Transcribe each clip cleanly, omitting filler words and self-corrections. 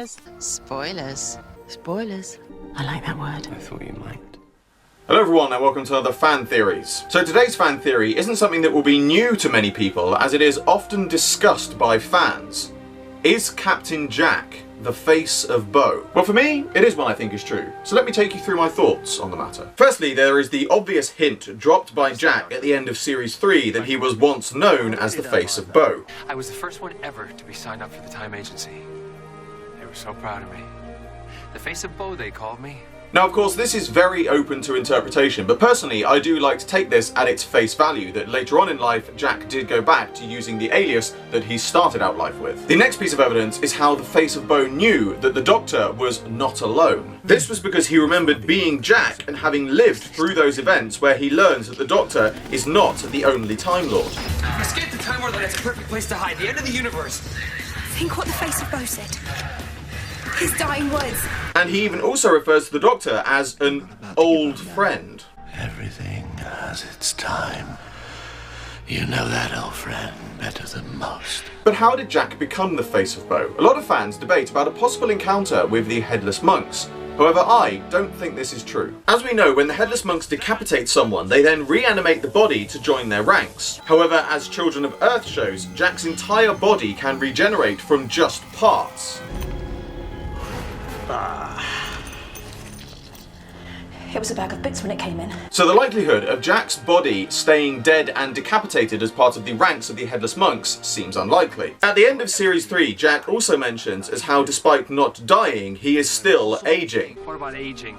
Spoilers. Spoilers. Spoilers. I like that word. I thought you might. Hello everyone and welcome to another fan theories. So today's fan theory isn't something that will be new to many people, as it is often discussed by fans. Is Captain Jack the face of Boe? Well, for me, it is one I think is true. So let me take you through my thoughts on the matter. Firstly, there is the obvious hint dropped by Jack at the end of Series 3 that he was once known as the face of Boe. I was the first one ever to be signed up for the Time Agency. They were so proud of me. The face of Boe, they called me. Now, of course, this is very open to interpretation, but personally, I do like to take this at its face value, that later on in life, Jack did go back to using the alias that he started out life with. The next piece of evidence is how the face of Boe knew that the Doctor was not alone. This was because he remembered being Jack and having lived through those events where he learns that the Doctor is not the only Time Lord. Escape the Time Lord, that's a perfect place to hide. The end of the universe. Think what the face of Boe said. His dying words. And he even also refers to the Doctor as an old friend. Everything has its time. You know that, old friend, better than most. But how did Jack become the face of Boe? A lot of fans debate about a possible encounter with the Headless Monks. However, I don't think this is true. As we know, when the Headless Monks decapitate someone, they then reanimate the body to join their ranks. However, as Children of Earth shows, Jack's entire body can regenerate from just parts. It was a bag of bits when it came in. So the likelihood of Jack's body staying dead and decapitated as part of the ranks of the Headless Monks seems unlikely. At the end of Series 3, Jack also mentions as how despite not dying, he is still aging. What about aging?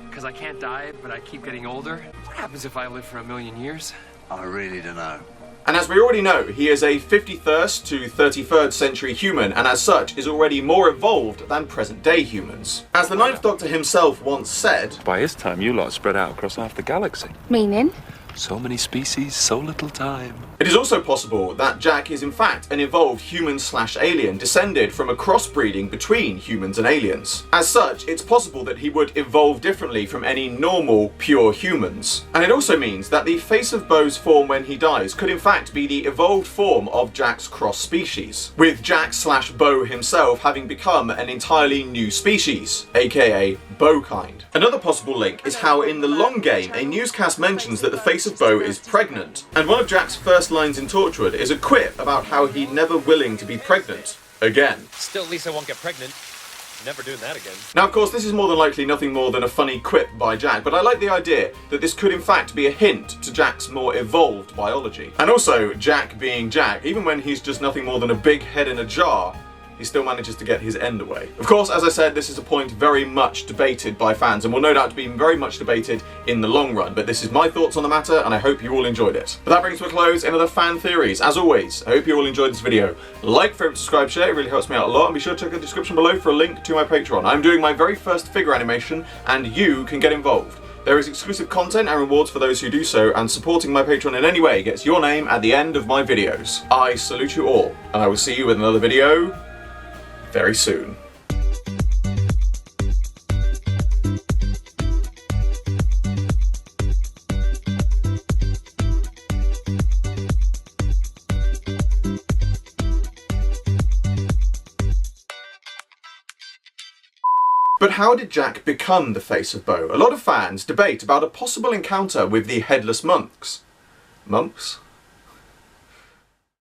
Because I can't die, but I keep getting older? What happens if I live for 1,000,000 years? I really don't know. And as we already know, he is a 53rd to 33rd century human, and as such is already more evolved than present day humans. As the Ninth Doctor himself once said, "By his time, you lot spread out across half the galaxy. Meaning? So many species, so little time." it is also possible that Jack is in fact an evolved human/alien descended from a crossbreeding between humans and aliens. As such, it's possible that he would evolve differently from any normal, pure humans. And it also means that the face of Boe's form when he dies could in fact be the evolved form of Jack's cross species, with Jack/Boe himself having become an entirely new species, aka Boekind. Another possible link is how in the long game a newscast mentions that the face of Boe is pregnant, and one of Jack's first lines in Torchwood is a quip about how he's never willing to be pregnant again. Still, at least I won't get pregnant. Never doing that again. Now, of course, this is more than likely nothing more than a funny quip by Jack, but I like the idea that this could in fact be a hint to Jack's more evolved biology. And also, Jack being Jack, even when he's just nothing more than a big head in a jar, he still manages to get his end away. Of course, as I said, this is a point very much debated by fans and will no doubt be very much debated in the long run, but this is my thoughts on the matter and I hope you all enjoyed it. But that brings to a close another fan theories. As always, I hope you all enjoyed this video. Like, favorite, subscribe, share, it really helps me out a lot, and be sure to check the description below for a link to my Patreon. I'm doing my very first figure animation and you can get involved. There is exclusive content and rewards for those who do so, and supporting my Patreon in any way gets your name at the end of my videos. I salute you all, and I will see you with another video very soon. But how did Jack become the face of Boe? A lot of fans debate about a possible encounter with the Headless Monks. Monks?